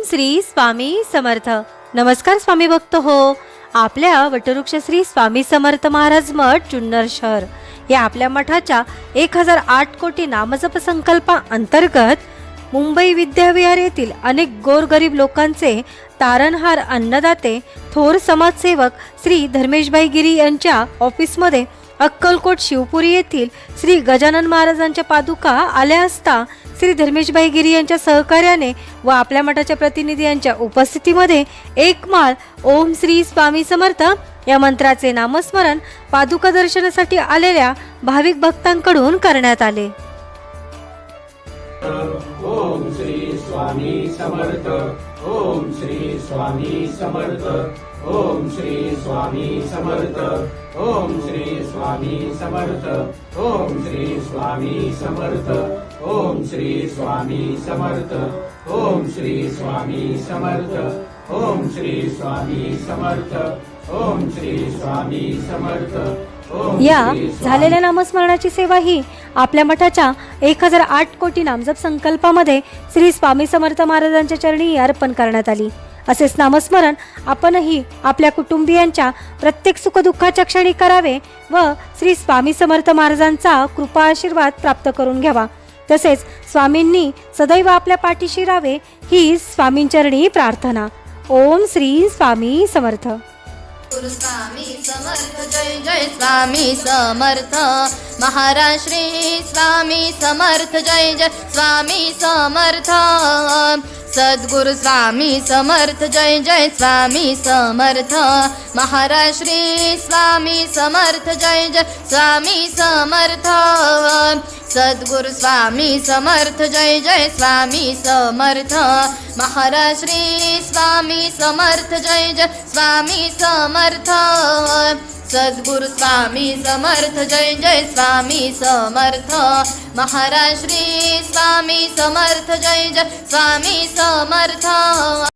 श्री स्वामी समर्थ। नमस्कार स्वामी भक्त हो। आपल्या वटवृक्ष श्री स्वामी समर्थ महाराज मठ जुन्नर शहर या आपल्या मठाच्या 1008 कोटी नामजप संकल्पा अंतर्गत मुंबई विद्याविहार येथील अनेक गोरगरीब लोकांचे तारणहार अन्नदाते थोर समाजसेवक श्री धर्मेशभाई गिरी यांच्या ऑफिसमध्ये अक्कलकोट शिवपुरी येथील श्री गजानन महाराजांच्या पादुका आल्या असता श्री धर्मेशभाई गिरी यांच्या सहकार्याने व आपल्या मठाच्या प्रतिनिधी यांच्या उपस्थितीमध्ये एक माळ ओम श्री स्वामी समर्थ या मंत्राचे नामस्मरण पादुका दर्शनासाठी आलेल्या भाविक भक्तांकडून करण्यात आले। ओम श्री स्वामी समर्थ। ओम श्री स्वामी समर्थ। ओम श्री स्वामी समर्थ। ओम श्री स्वामी समर्थ। ओम श्री स्वामी समर्थ। ओम श्री स्वामी समर्थ। ओम श्री स्वामी समर्थ। ओम श्री स्वामी समर्थ। ओम श्री स्वामी समर्थ। या झालेल्या नामस्मरणाची सेवा ही आपल्या मठाच्या 1008 कोटी नामजप संकल्पामध्ये श्री स्वामी समर्थ महाराजांच्या चरणी अर्पण करण्यात आली। असेच नामस्मरण आपणही आपल्या कुटुंबियांच्या प्रत्येक सुखदुःखाच्या क्षणी करावे व श्री स्वामी समर्थ महाराजांचा कृपा आशीर्वाद प्राप्त करून घ्यावा। तसेच स्वामींनी सदैव आपल्या पाठीशी राहावे ही स्वामींचरणी प्रार्थना। ओम श्री स्वामी समर्थ। गुरु स्वामी समर्थ जय जय स्वामी समर्थ महाराज श्री स्वामी समर्थ जय जय स्वामी समर्थ सद्गुरु स्वामी समर्थ जय जय स्वामी समर्थ महाराज श्री स्वामी समर्थ जय जय स्वामी समर्थ सद्गुरु स्वामी समर्थ जय जय स्वामी समर्थ महाराज श्री स्वामी समर्थ जय जय स्वामी समर्थ सद्गुरु स्वामी समर्थ जय जय स्वामी समर्थ महाराज श्री स्वामी समर्थ जय जय स्वामी समर्थ।